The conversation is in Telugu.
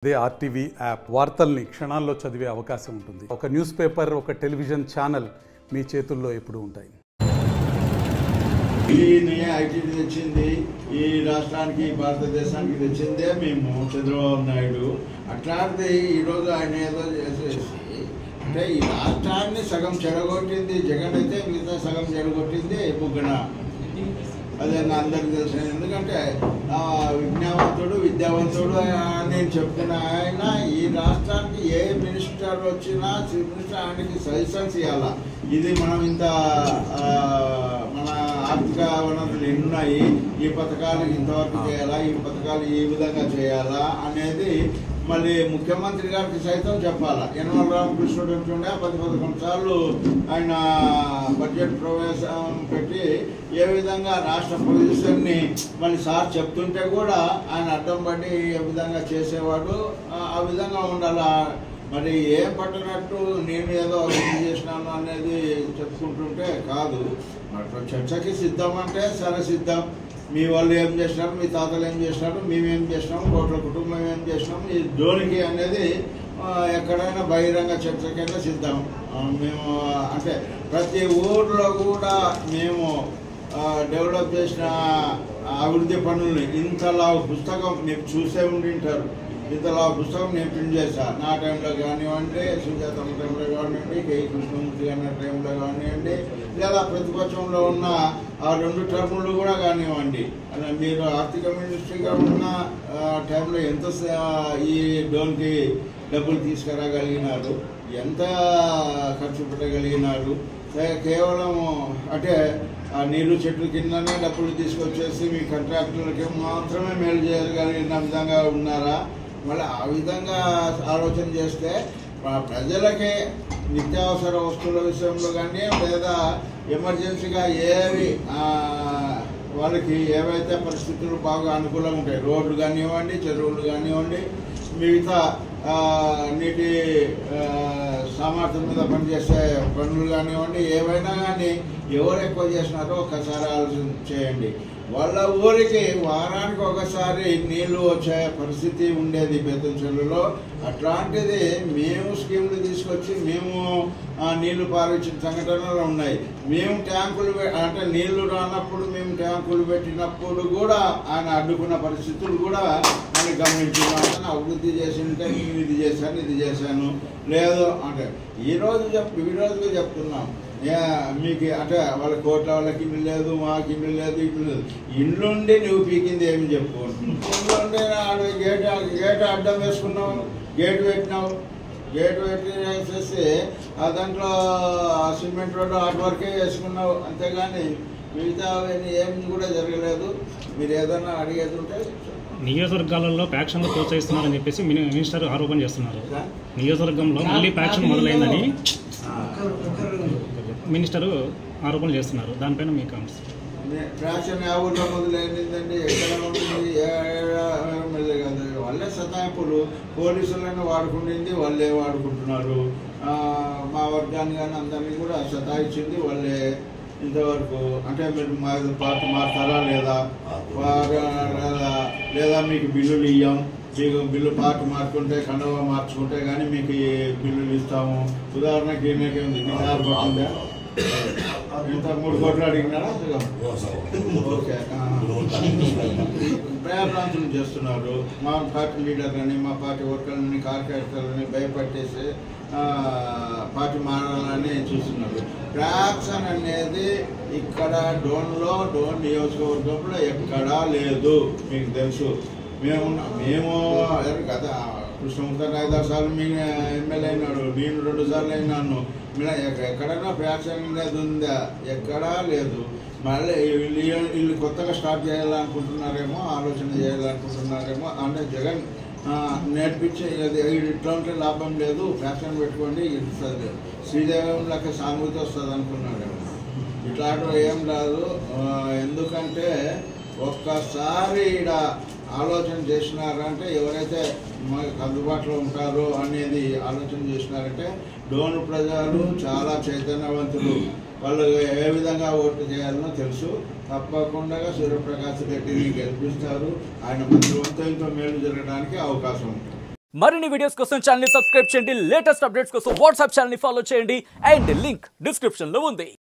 అదే ఆర్టీవీ యాప్ వార్తల్ని క్షణాల్లో చదివే అవకాశం ఉంటుంది. ఒక న్యూస్ పేపర్, ఒక టెలివిజన్ ఛానల్ మీ చేతుల్లో ఎప్పుడూ ఉంటాయి. ఈ ఐటీ తెచ్చింది ఈ రాష్ట్రానికి, భారతదేశానికి తెచ్చిందే మేము చంద్రబాబు నాయుడు. అట్లాంటిది ఈరోజు ఆయన ఏదో చేసేసి అంటే ఈ రాష్ట్రాన్ని సగం చెడగొట్టింది జగన్ అయితే, మిగతా సగం చెడగొట్టింది బుగ్గన. అదే అందరికి తెలుసు. ఎందుకంటే విజ్ఞావంతుడు, విద్యావంతుడు నేను చెప్తున్న ఆయన ఈ రాష్ట్రానికి ఏ మినిస్టర్ వచ్చినా చీఫ్ మినిస్టర్ ఆయనకి సజెషన్స్ ఇవ్వాలా. ఇది మనం ఇంత మన ఆర్థిక వనరులు ఎన్నున్నాయి, ఈ పథకాలు ఇంతవరకు చేయాలా, ఈ పథకాలు ఈ విధంగా చేయాలా అనేది మళ్ళీ ముఖ్యమంత్రి గారికి సైతం చెప్పాలా. యనమల రామకృష్ణుడు ఉంటుండే 10-11 సార్లు ఆయన బడ్జెట్ ప్రవేశం పెట్టి ఏ విధంగా రాష్ట్ర పొజిషన్ని మళ్ళీ సార్ చెప్తుంటే కూడా ఆయన అడ్డం పడి ఏ విధంగా చేసేవాడు. ఆ విధంగా ఉండాలా. మరి ఏం పట్టినట్టు నేను ఏదో చేసినాను అనేది చెప్పుకుంటుంటే కాదు. మరి చర్చకి సిద్ధం అంటే సరే సిద్ధం. మీ వాళ్ళు ఏం చేసినారు, మీ తాతలు ఏం చేసినారు, మేమేం చేసినాము, కోట్ల కుటుంబం ఏం చేసినాము, ఈ ధోనికి అనేది ఎక్కడైనా బహిరంగ చర్చకైనా సిద్ధం. మేము అంటే ప్రతి ఊర్లో కూడా మేము డెవలప్ చేసిన అభివృద్ధి పనుల్ని ఇంతలా పుస్తకం మీరు చూసే ఉండింటారు. ఇంతలా పుస్తకం నేను ప్రింట్ చేశాను. నా టైంలో కానివ్వండి, సుజాతమ్మ టైంలో కానివ్వండి, కేఈ కృష్ణమూర్తి గారి టైంలో కానివ్వండి, లేదా ప్రతిపక్షంలో ఉన్న ఆ 2 టర్ములు కూడా కానివ్వండి. అలా మీరు ఆర్థిక మినిస్ట్రీగా ఉన్న టైంలో ఎంత ఈ డోన్కి డబ్బులు తీసుకురాగలిగినారు, ఎంత ఖర్చు పెట్టగలిగినారు. కేవలం అంటే ఆ నీళ్ళు చెట్ల కిందనే డబ్బులు తీసుకొచ్చేసి మీ కాంట్రాక్టర్లకి మాత్రమే మేలు చేయగలిగిన విధంగా ఉన్నారా? మళ్ళీ ఆ విధంగా ఆలోచన చేస్తే ప్రజలకే నిత్యావసర వస్తువుల విషయంలో కానీ, లేదా ఎమర్జెన్సీగా ఏవి వాళ్ళకి ఏవైతే పరిస్థితులు బాగా అనుకూలంగా ఉంటాయి, రోడ్లు కానివ్వండి, చెరువులు కానివ్వండి, మిగతా నీటి సామర్థ్యం మీద పనిచేసే పనులు కానివ్వండి, ఏవైనా కానీ ఎవరు ఎక్కువ చేసినారో ఒకసారి ఆలోచన చేయండి. వాళ్ళ ఊరికి వారానికి ఒకసారి నీళ్లు వచ్చే పరిస్థితి ఉండేది బేతంచెరువులో. అట్లాంటిది మేము స్కీములు తీసుకొచ్చి మేము నీళ్లు పారించిన సంఘటనలు ఉన్నాయి. మేము ట్యాంకులు అంటే నీళ్లు రానప్పుడు మేము ట్యాంకులు పెట్టినప్పుడు కూడా ఆయన అడ్డుకున్న పరిస్థితులు కూడా మనం గమనించుకున్నాను. అభివృద్ధి చేసింటే నేను ఇది చేశాను లేదు అంటే ఈరోజుగా చెప్తున్నాం. మీకు అంటే వాళ్ళ కోట్ల వాళ్ళకి ఇల్లు లేదు, మాకు ఇల్లు లేదు, ఇల్లు లేదు. ఇల్లుండి నువ్వు పీకింది ఏమి చెప్పు. ఇల్లుండి గేట్ అడ్డం వేసుకున్నావు, గేట్ పెట్టినావు, గేట్ పెట్టి వేసేసి దాంట్లో సిమెంట్ రోడ్డు హార్డ్ వర్కే వేసుకున్నావు. అంతేగాని మిగతా ఏమి కూడా జరగలేదు. మీరు ఏదైనా అడిగేది ఉంటే నియోజకవర్గాలలో ప్యాక్షన్లు ప్రోత్సహిస్తున్నారని చెప్పేసి మినిస్టర్ ఆరోపణ చేస్తున్నారు. నియోజకవర్గంలో మళ్ళీ ప్యాక్షన్ మొదలైందని మినిస్టర్ ఆరోపణలు చేస్తున్నారు. దానిపైన మీ కామెంట్స్. ఫ్యాక్షన్ ఏ ఊళ్ళో మొదలైందండి, ఎక్కడ ఉంటుంది, కాదు. వాళ్ళే సతాయింపులు. పోలీసులను వాడుకుంటుంది వాళ్ళే వాడుకుంటున్నారు. మా వర్గాన్ని కానీ అందరినీ కూడా సతాయించింది వాళ్ళే. ఇంతవరకు అంటే మీరు మా పార్టీ మారుతారా లేదా మీకు బిల్లులు ఇవ్వం, మీకు బిల్లు పార్టీ మార్చుకుంటే కండవా మార్చుకుంటే కానీ మీకు బిల్లులు ఇస్తాము. ఉదాహరణకి ఏమైంది, పడుతుందా ఇంత 3 కోట్లు అడిగినారా? ఓకే, ప్రయాణాంతులు చేస్తున్నారు. మా పార్టీ లీడర్లని, మా పార్టీ వర్కర్లని, కార్యకర్తలని భయపట్టేసి పార్టీ మారాలని చూస్తున్నారు. ట్రాక్షన్ అనేది ఇక్కడ డోన్ నియోజకవర్గంలో ఎక్కడా లేదు. మీకు తెలుసు. మేము కదా కృష్ణమూర్తి 5-6 సార్లు మీ ఎమ్మెల్యే అయినాడు, నేను 2 సార్లు అయినాను. ఎక్కడైనా ఫ్యాక్షన్ అనేది ఉందా? ఎక్కడా లేదు. మళ్ళీ వీళ్ళు కొత్తగా స్టార్ట్ చేయాలనుకుంటున్నారేమో, ఆలోచన చేయాలనుకుంటున్నారేమో. అంటే జగన్ నేర్పించి ఇట్లా ఉంటే లాభం లేదు, ఫ్యాక్షన్ పెట్టుకోండి, ఇస్తుంది శ్రీదేవం లెక్క సానుభూతి వస్తుంది అనుకున్నాడేమో. ఇట్లాంటివి ఏం రాదు. ఎందుకంటే ఒక్కసారి ఇక్కడ ఆలోచన చేసినారంటే, ఎవరైతే మనకు అందుబాటులో ఉంటారో అనేది ఆలోచన చేసినారంటే, డోన్ ప్రజలు చాలా చైతన్యవంతులు. వాళ్ళు ఏ విధంగా ఓటు చేయాలనో తెలుసు. తప్పకుండా సూర్యప్రకాష్ రెడ్డిని గెలిపిస్తారు. ఆయన మంత్రివంతో ఇంకో మేలు జరగడానికి అవకాశం ఉంటుంది. మరిన్ని వీడియోస్ కోసం ఛానల్ ని సబ్స్క్రైబ్ చేయండి. లేటెస్ట్ అప్డేట్స్ కోసం వాట్సాప్ ఛానల్ ని ఫాలో చేయండి. అండ్ లింక్ డిస్క్రిప్షన్ లో ఉంది.